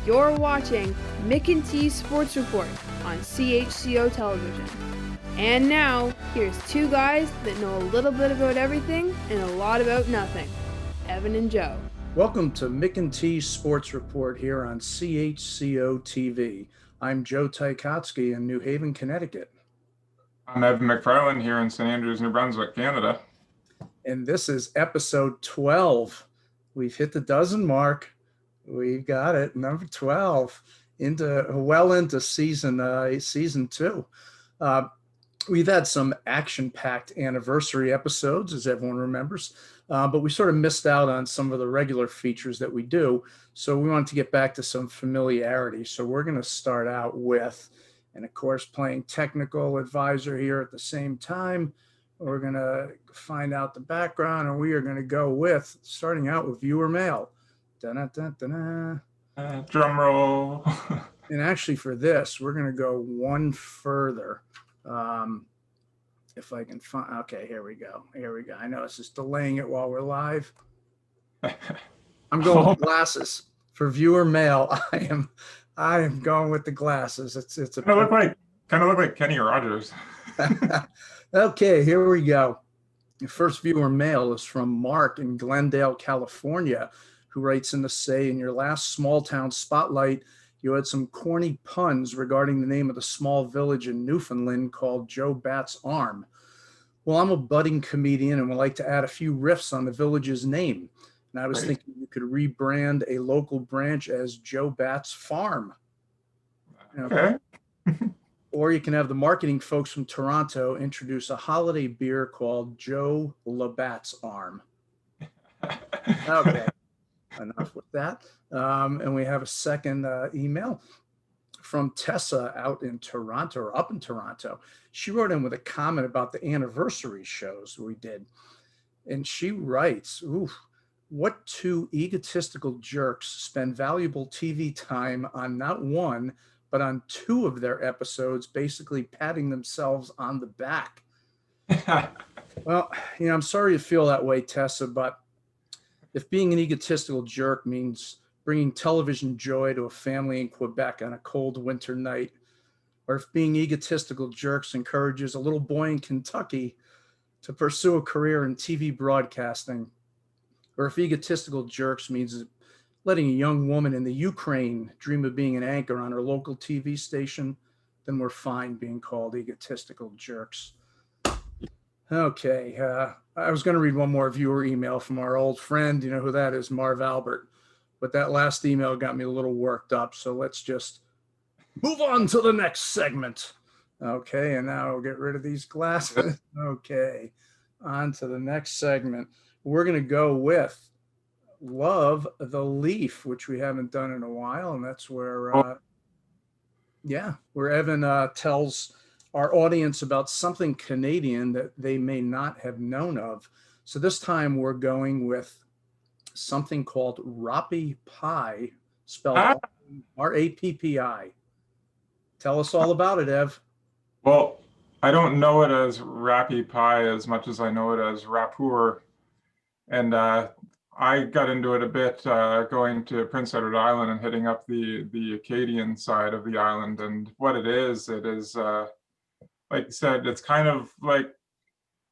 You're watching Mick and T's Sports Report on CHCO Television. And now, here's two guys that know a little bit about everything and a lot about nothing, Evan and Joe. Welcome to Mick and T's Sports Report here on CHCO-TV. I'm Joe Ticotsky in New Haven, Connecticut. I'm Evan McFarlane here in St. Andrews, New Brunswick, Canada. And this is episode 12. We've hit the dozen mark. We've got it, number 12, into season 2. We've had some action-packed anniversary episodes, as everyone remembers, but we sort of missed out on some of the regular features that we do. So we wanted to get back to some familiarity. So we're going to start out with, and of course, playing technical advisor here at the same time. We're going to find out the background, and we are going to go with, starting out with viewer mail. Drum roll. And actually for this, we're going to go one further. If I can find, okay, here we go. I know it's just delaying it while we're live. I'm going with glasses for viewer mail. I am going with the glasses. It's a kind of look like Kenny Rogers. Okay, here we go. The first viewer mail is from Mark in Glendale, California, who writes in to say, in your last small town spotlight, you had some corny puns regarding the name of the small village in Newfoundland called Joe Bat's Arm. Well, I'm a budding comedian and would like to add a few riffs on the village's name. And I was thinking you could rebrand a local branch as Joe Bat's Farm. Okay. Or you can have the marketing folks from Toronto introduce a holiday beer called Joe Labatt's Arm. Okay. Enough with that. And we have a second email from Tessa up in Toronto. She wrote in with a comment about the anniversary shows we did. And she writes, what two egotistical jerks spend valuable TV time on not one, but on two of their episodes, basically patting themselves on the back. Well, I'm sorry you feel that way, Tessa, but if being an egotistical jerk means bringing television joy to a family in Quebec on a cold winter night, or if being egotistical jerks encourages a little boy in Kentucky to pursue a career in TV broadcasting, or if egotistical jerks means letting a young woman in the Ukraine dream of being an anchor on her local TV station, then we're fine being called egotistical jerks. Okay, I was going to read one more viewer email from our old friend. You know who that is, Marv Albert. But that last email got me a little worked up, so let's just move on to the next segment. Okay, and now we'll get rid of these glasses. Okay, on to the next segment. We're going to go with Love the Leaf, which we haven't done in a while, and that's where, where Evan tells our audience about something Canadian that they may not have known of. So this time we're going with something called Roppy Pie, spelled R-A-P-P-I. Tell us all about it, Ev. Well, I don't know it as Roppy Pie as much as I know it as Rappeur. And I got into it a bit going to Prince Edward Island and hitting up the Acadian side of the island. And what it is like you said, it's kind of like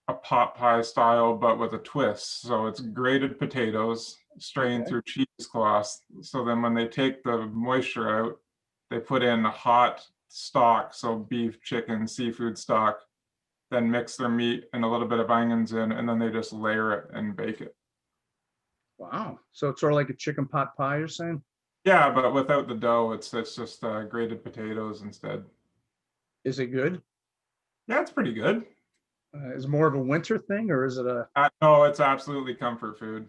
a pot pie style, but with a twist. So it's grated potatoes strained through cheesecloth. So then when they take the moisture out, they put in a hot stock, so beef, chicken, seafood stock, then mix their meat and a little bit of onions in, and then they just layer it and bake it. Wow. So it's sort of like a chicken pot pie, you're saying? Yeah, but without the dough, it's just grated potatoes instead. Is it good? Yeah, it's pretty good. Is it more of a winter thing, or is it a? No, it's absolutely comfort food.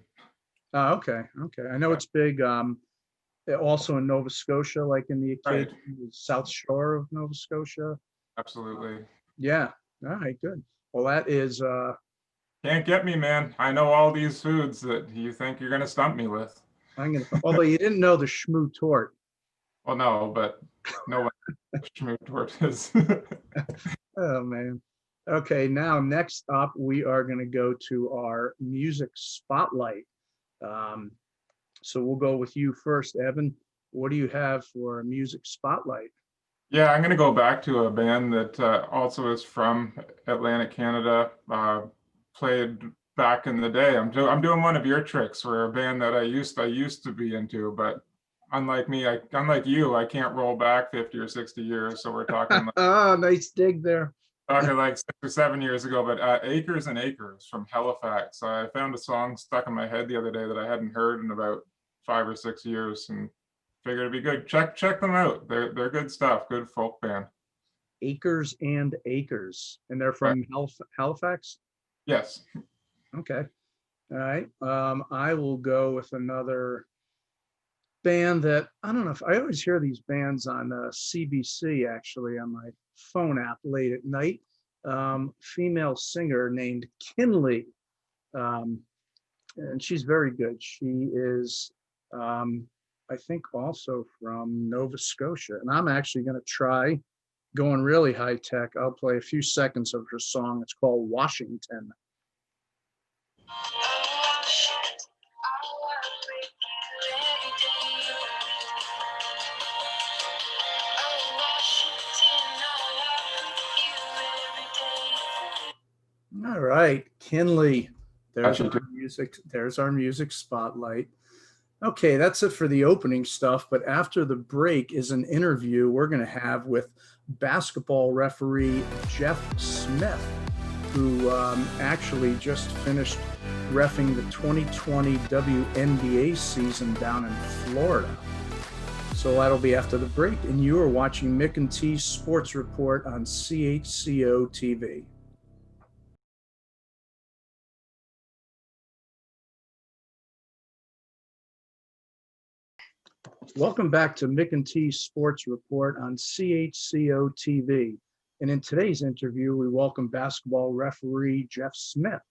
Oh, okay. I know it's big. Also in Nova Scotia, like in the Acadian, South Shore of Nova Scotia. Absolutely. Yeah. All right. Good. Well, that is. Can't get me, man. I know all these foods that you think you're gonna stump me with. Although you didn't know the schmoo tort. Well, no, but no one schmoo tort is. Oh man. Okay, now next up, we are going to go to our music spotlight. So we'll go with you first, Evan. what do you have for a music spotlight? Yeah, I'm going to go back to a band that also is from Atlantic Canada. Played back in the day. I'm doing one of your tricks, where a band that I used to be into, but unlike you, I can't roll back 50 or 60 years. So we're talking like, Oh, nice dig there. talking like 6 or 7 years ago. But Acres and Acres from Halifax. I found a song stuck in my head the other day that I hadn't heard in about 5 or 6 years, and figured it'd be good. Check them out. They're good stuff. Good folk band. Acres and Acres, and they're from Halifax. Yes. Okay. All right. I will go with another band that I don't know if I always hear these bands on CBC, actually, on my phone app late at night. Female singer named Kinley. And she's very good. She is, I think, also from Nova Scotia. And I'm actually going to try going really high tech. I'll play a few seconds of her song. It's called Washington. All right, Kinley. There's our music spotlight. Okay, that's it for the opening stuff. But after the break is an interview we're going to have with basketball referee Jeff Smith, who actually just finished reffing the 2020 WNBA season down in Florida. So that'll be after the break. And you are watching Mick and T's Sports Report on CHCO-TV. Welcome back to Mick and T's Sports Report on CHCO-TV. And in today's interview, we welcome basketball referee Jeff Smith.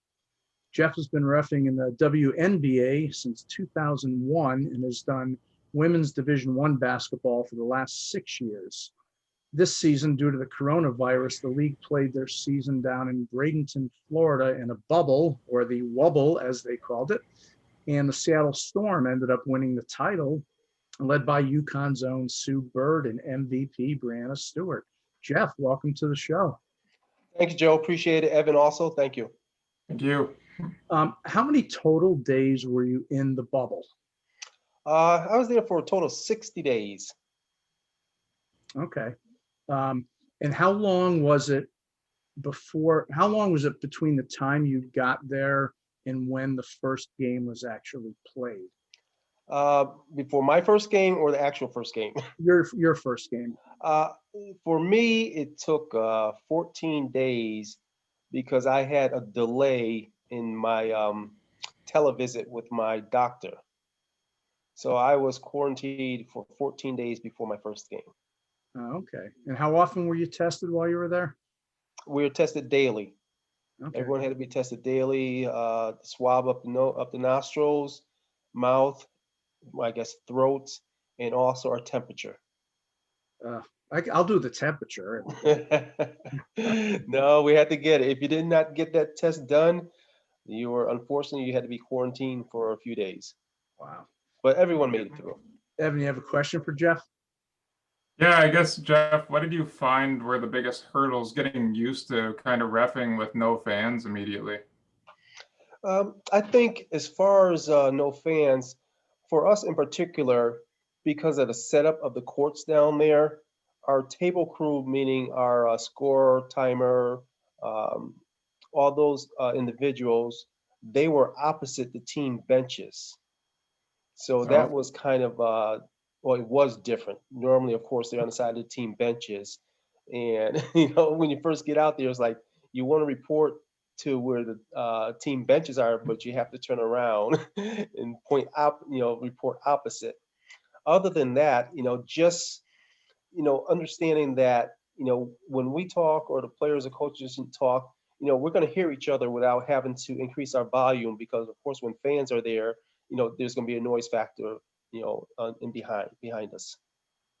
Jeff has been reffing in the WNBA since 2001 and has done women's Division I basketball for the last 6 years. This season, due to the coronavirus, the league played their season down in Bradenton, Florida in a bubble, or the Wubble as they called it. And the Seattle Storm ended up winning the title, led by UConn's own Sue Bird and MVP Brianna Stewart. Jeff, welcome to the show. Thank you, Joe. Appreciate it. Evan, also, thank you. Thank you. How many total days were you in the bubble? I was there for a total of 60 days. Okay. And how long was it between the time you got there and when the first game was actually played? Before my first game or the actual first game? Your first game. For me, it took 14 days because I had a delay in my televisit with my doctor. So I was quarantined for 14 days before my first game. Okay. And how often were you tested while you were there? We were tested daily. Okay. Everyone had to be tested daily. Swab up the nostrils, mouth, I guess throat, and also our temperature. I'll do the temperature. No, we had to get it. If you did not get that test done, you had to be quarantined for a few days. Wow. But everyone made it through. Evan, you have a question for Jeff? Yeah, I guess, Jeff, what did you find were the biggest hurdles getting used to kind of reffing with no fans immediately? I think as far as no fans, for us in particular, because of the setup of the courts down there, our table crew, meaning our scorer, timer, all those individuals, they were opposite the team benches. So that was kind of, it was different. Normally, of course, they're on the side of the team benches. And, when you first get out there, it's like you want to report to where the team benches are, but you have to turn around and report opposite. Other than that, just, understanding that, when we talk or the players or coaches talk, we're going to hear each other without having to increase our volume because, of course, when fans are there, there's going to be a noise factor, in behind us.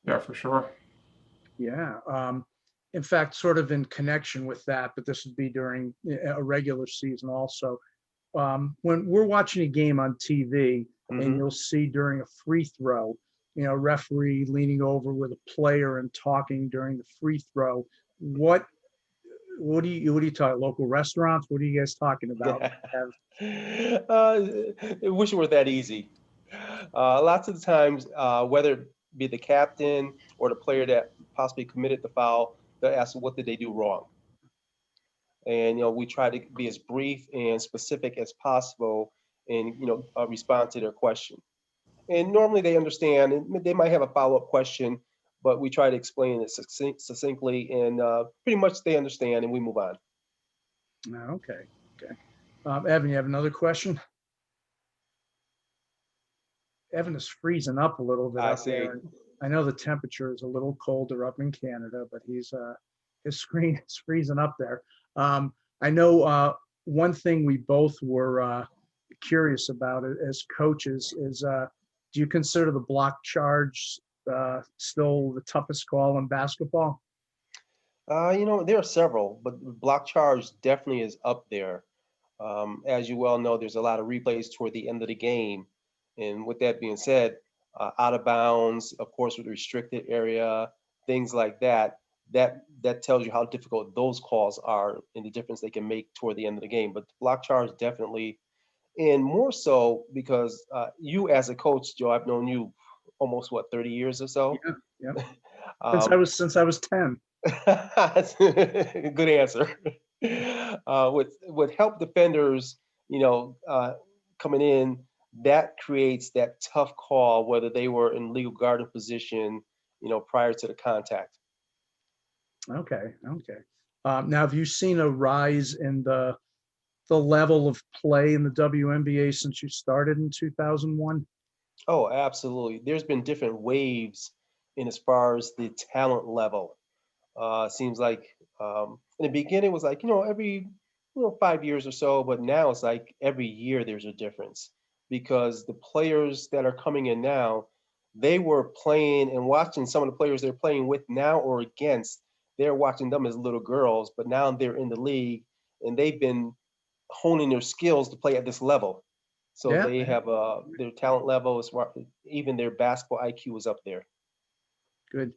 Yeah, for sure. Yeah. In fact, sort of in connection with that, but this would be during a regular season also. When we're watching a game on TV, and you'll see during a free throw, referee leaning over with a player and talking during the free throw. What do you talk? Local restaurants? What are you guys talking about? I wish it were that easy. Lots of the times, whether it be the captain or the player that possibly committed the foul, they'll ask what did they do wrong. And we try to be as brief and specific as possible, and respond to their question. And normally they understand, and they might have a follow-up question, but we try to explain it succinctly, and pretty much they understand, and we move on. Okay. Evan, you have another question? Evan is freezing up a little bit I up see. there. I know the temperature is a little colder up in Canada, but his screen is freezing up there. I know one thing we both were curious about it as coaches is, do you consider the block charge still the toughest call in basketball? There are several, but block charge definitely is up there. As you well know, there's a lot of replays toward the end of the game. And with that being said, out of bounds, of course, with the restricted area, things like that, that tells you how difficult those calls are and the difference they can make toward the end of the game. But block charge definitely, and more so because you as a coach, Joe, I've known you almost 30 years or so. Yeah. Since I was 10. Good answer. With help defenders, coming in, that creates that tough call, whether they were in legal guarding position, prior to the contact. Okay. Now, have you seen a rise in the level of play in the WNBA since you started in 2001? Oh, absolutely. There's been different waves in as far as the talent level. Seems like in the beginning it was like, every 5 years or so, but now it's like every year there's a difference because the players that are coming in now, they were playing and watching some of the players they're playing with now or against. They're watching them as little girls, but now they're in the league and they've been honing their skills to play at this level. So Yeah. they have their talent level, even their basketball IQ is up there. Good.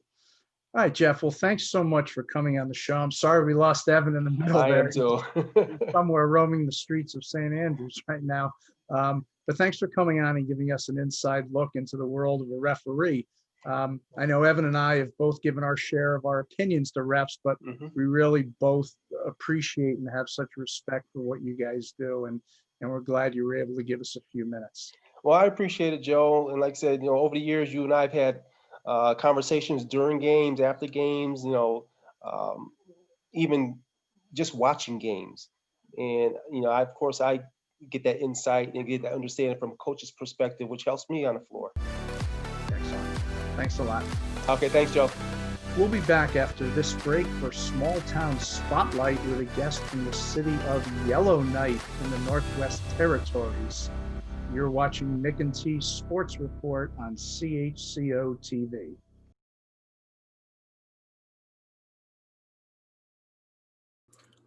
All right, Jeff. Well, thanks so much for coming on the show. I'm sorry we lost Evan in the middle I there. am too. He's somewhere roaming the streets of St. Andrews right now. But thanks for coming on and giving us an inside look into the world of a referee. I know Evan and I have both given our share of our opinions to refs, but we really both appreciate and have such respect for what you guys do. And we're glad you were able to give us a few minutes. Well, I appreciate it, Joe. And like I said, over the years, you and I have had conversations during games, after games, even just watching games. And, of course, I get that insight and get that understanding from a coach's perspective, which helps me on the floor. Excellent. Thanks a lot. Okay, thanks, Joe. We'll be back after this break for Small Town Spotlight with a guest from the city of Yellowknife in the Northwest Territories. You're watching Mick and T Sports Report on CHCO-TV.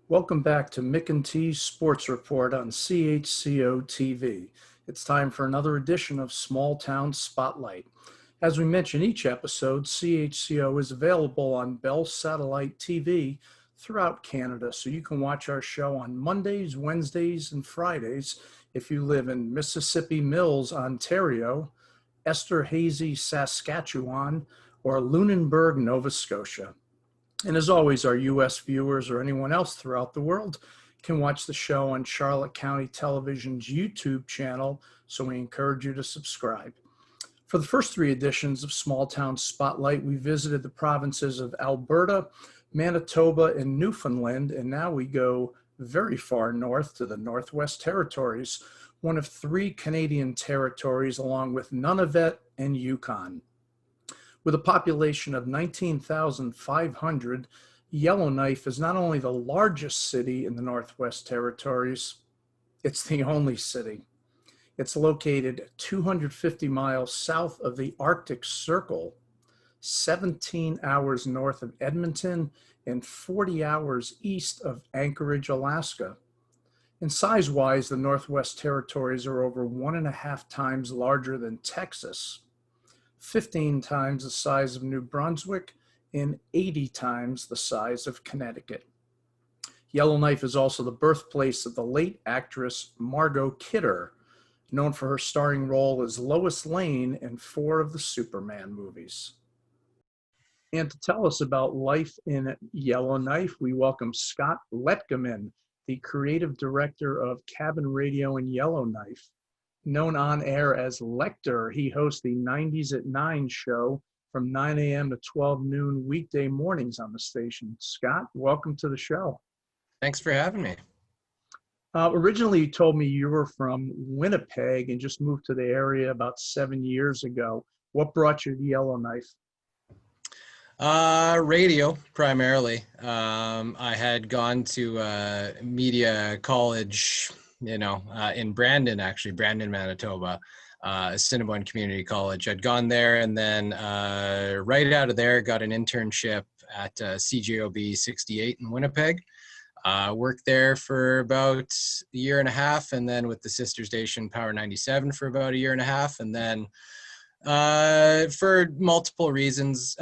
Welcome back to Mick and T Sports Report on CHCO-TV. It's time for another edition of Small Town Spotlight. As we mention each episode, CHCO is available on Bell Satellite TV throughout Canada, so you can watch our show on Mondays, Wednesdays, and Fridays if you live in Mississippi Mills, Ontario, Esterhazy, Saskatchewan, or Lunenburg, Nova Scotia. And as always, our U.S. viewers or anyone else throughout the world can watch the show on Charlotte County Television's YouTube channel, so we encourage you to subscribe. For the first three editions of Small Town Spotlight, we visited the provinces of Alberta, Manitoba, and Newfoundland, and now we go very far north to the Northwest Territories, one of three Canadian territories along with Nunavut and Yukon. With a population of 19,500, Yellowknife is not only the largest city in the Northwest Territories, it's the only city. It's located 250 miles south of the Arctic Circle, 17 hours north of Edmonton, and 40 hours east of Anchorage, Alaska. And size-wise, the Northwest Territories are over 1.5 times larger than Texas. 15 times the size of New Brunswick, and 80 times the size of Connecticut. Yellowknife is also the birthplace of the late actress Margot Kidder, known for her starring role as Lois Lane in 4 of the Superman movies. And to tell us about life in Yellowknife, we welcome Scott Letkeman, the creative director of Cabin Radio in Yellowknife. Known on air as Lecter, he hosts the 90s at 9 show from 9 a.m. to 12 noon weekday mornings on the station. Scott, welcome to the show. Thanks for having me. Originally, you told me you were from Winnipeg and just moved to the area about 7 years ago. What brought you to Yellowknife? Radio primarily. I had gone to media college, in Brandon, Manitoba, Assiniboine Community College. I'd gone there, and then right out of there, got an internship at CJOB 68 in Winnipeg. Worked there for about a year and a half, and then with the sister station Power 97 for about a year and a half, and then for multiple reasons,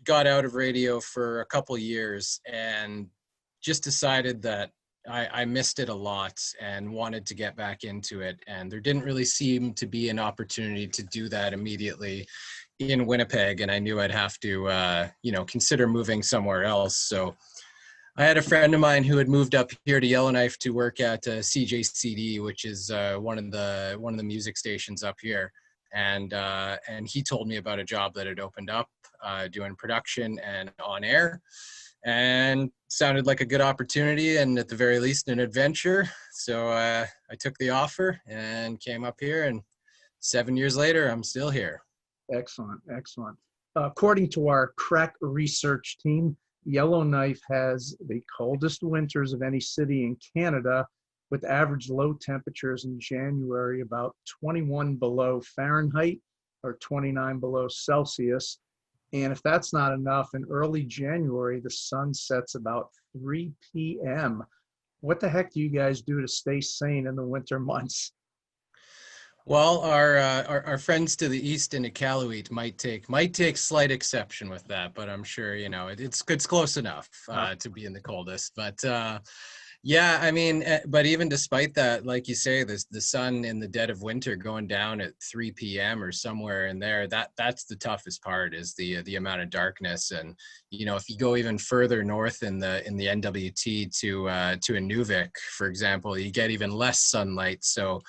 got out of radio for a couple years and just decided that I missed it a lot and wanted to get back into it. And there didn't really seem to be an opportunity to do that immediately in Winnipeg. And I knew I'd have to, consider moving somewhere else. So I had a friend of mine who had moved up here to Yellowknife to work at CJCD, which is one of the music stations up here. And he told me about a job that had opened up doing production and on air, and sounded like a good opportunity and at the very least an adventure. So I took the offer and came up here, and 7 years later, I'm still here. Excellent, excellent. According to our crack research team, Yellowknife has the coldest winters of any city in Canada, with average low temperatures in January about 21 below Fahrenheit or 29 below Celsius. And if that's not enough, in early January, the sun sets about 3 p.m. What the heck do you guys do to stay sane in the winter months? Well, our friends to the east in Iqaluit might take slight exception with that, but I'm sure it's close enough to be in the coldest. But yeah, I mean, but even despite that, like you say, the sun in the dead of winter going down at 3 p.m. or somewhere in there, that's the toughest part, is the amount of darkness. And if you go even further north in the NWT to Inuvik, for example, you get even less sunlight. So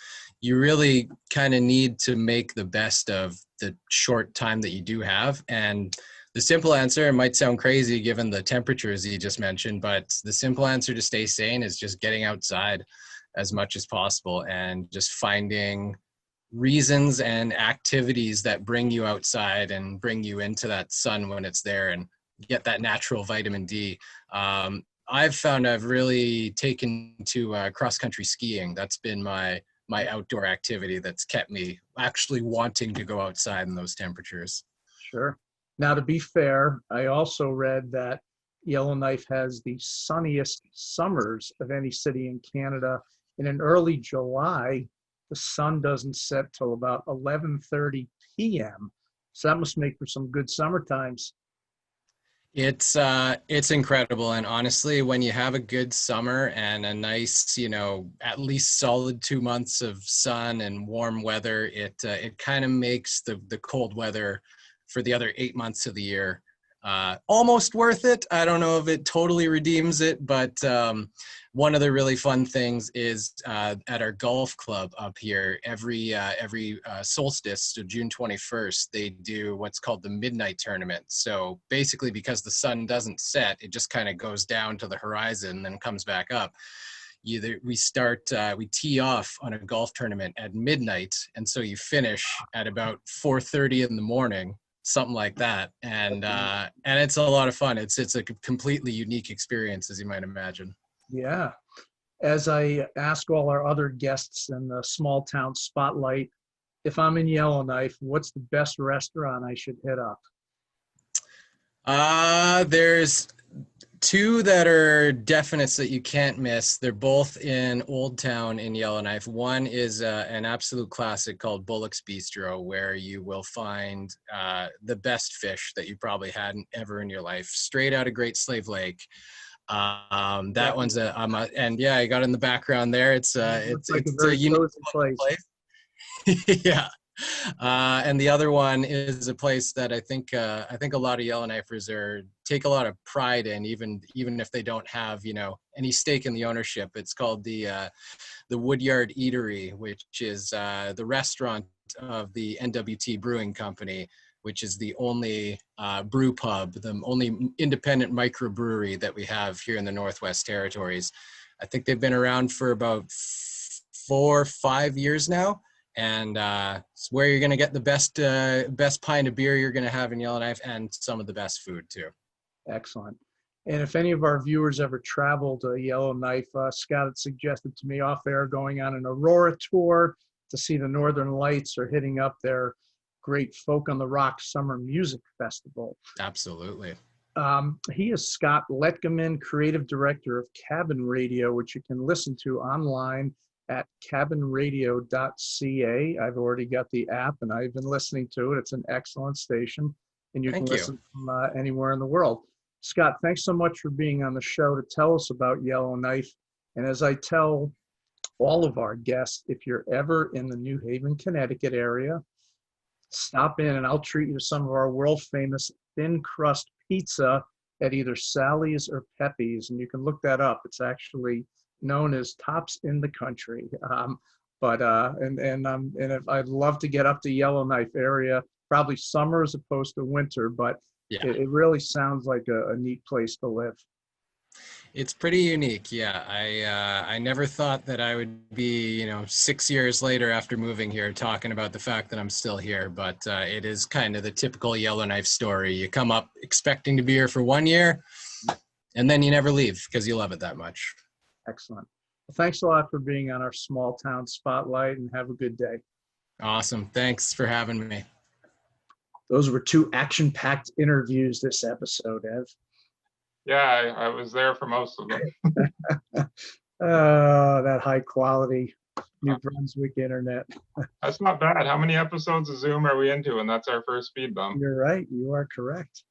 you really kind of need to make the best of the short time that you do have. And the simple answer, it might sound crazy given the temperatures you just mentioned, but the simple answer to stay sane is just getting outside as much as possible and just finding reasons and activities that bring you outside and bring you into that sun when it's there and get that natural vitamin D. I've found I've really taken to cross-country skiing. That's been my outdoor activity that's kept me actually wanting to go outside in those temperatures. Sure. Now, to be fair, I also read that Yellowknife has the sunniest summers of any city in Canada. And in early July, the sun doesn't set till about 11:30 p.m. So that must make for some good summer times. It's incredible. And honestly, when you have a good summer and a nice, at least solid 2 months of sun and warm weather, it kind of makes the cold weather for the other 8 months of the year almost worth it. I don't know if it totally redeems it, but one of the really fun things is at our golf club up here, every solstice, so June 21st, they do what's called the midnight tournament. So basically, because the sun doesn't set, it just kind of goes down to the horizon and then comes back up. We tee off on a golf tournament at midnight, and so you finish at about 4:30 in the morning, something like that. And it's a lot of fun. It's a completely unique experience, as you might imagine. Yeah. As I ask all our other guests in the small town spotlight, if I'm in Yellowknife, what's the best restaurant I should hit up? Two that are definites that you can't miss. They're both in Old Town in Yellowknife. One is an absolute classic called Bullock's Bistro, where you will find the best fish that you probably hadn't ever in your life, straight out of Great Slave Lake. That one's and yeah, I got in the background there. It's Looks like a a very unique cozy place. Yeah. And the other one is a place that I think a lot of Yellowknifers take a lot of pride in, even if they don't have, you know, any stake in the ownership. It's called the Woodyard Eatery, which is the restaurant of the NWT Brewing Company, which is the only brew pub, the only independent microbrewery that we have here in the Northwest Territories. I think they've been around for about 4 or 5 years now. And it's where you're going to get the best pint of beer you're going to have in Yellowknife, and some of the best food too. Excellent. And if any of our viewers ever travel to Yellowknife, Scott had suggested to me off air going on an Aurora tour to see the Northern Lights, or hitting up their great Folk on the Rock Summer Music Festival. Absolutely. He is Scott Letkeman, creative director of Cabin Radio, which you can listen to online at cabinradio.ca. I've already got the app and I've been listening to it. It's an excellent station, and you can listen from anywhere in the world. Scott, thanks so much for being on the show to tell us about Yellowknife. And as I tell all of our guests, if you're ever in the New Haven, Connecticut area, stop in and I'll treat you to some of our world famous thin crust pizza at either Sally's or Pepe's. And you can look that up. It's actually known as tops in the country. I'd love to get up to Yellowknife area, probably summer as opposed to winter, but yeah, it really sounds like a neat place to live. It's pretty unique. Yeah. I never thought that I would be, 6 years later after moving here talking about the fact that I'm still here, but it is kind of the typical Yellowknife story. You come up expecting to be here for 1 year, and then you never leave because you love it that much. Excellent. Well, thanks a lot for being on our small town spotlight, and have a good day. Awesome. Thanks for having me. Those were two action-packed interviews this episode, Ev. Yeah, I was there for most of them. That high quality New Brunswick internet. That's not bad. How many episodes of Zoom are we into? And that's our first speed bump. You're right. You are correct.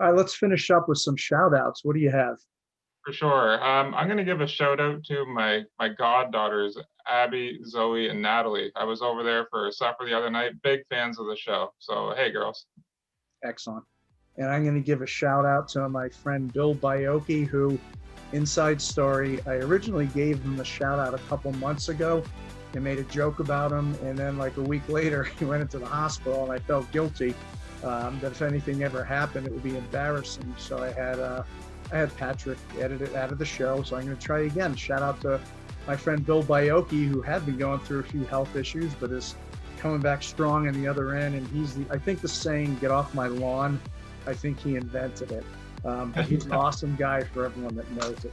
All right, let's finish up with some shout outs. What do you have? For sure. I'm going to give a shout out to my goddaughters, Abby, Zoe, and Natalie. I was over there for supper the other night. Big fans of the show. So, hey, girls. Excellent. And I'm going to give a shout out to my friend Bill Bioki, who, inside story, I originally gave him a shout out a couple months ago and made a joke about him. And then like a week later, he went into the hospital, and I felt guilty that if anything ever happened, it would be embarrassing. So I had Patrick edit it out of the show, so I'm going to try again. Shout out to my friend Bill Bioki, who had been going through a few health issues, but is coming back strong on the other end. And I think the saying, "get off my lawn," I think he invented it. He's an awesome guy for everyone that knows it.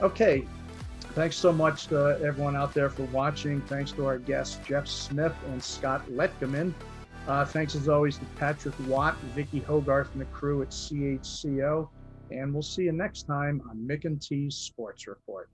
Okay, thanks so much to everyone out there for watching. Thanks to our guests, Jeff Smith and Scott Letkeman. Thanks as always to Patrick Watt, Vicky Hogarth, and the crew at CHCO. And we'll see you next time on Mick and T's Sports Report.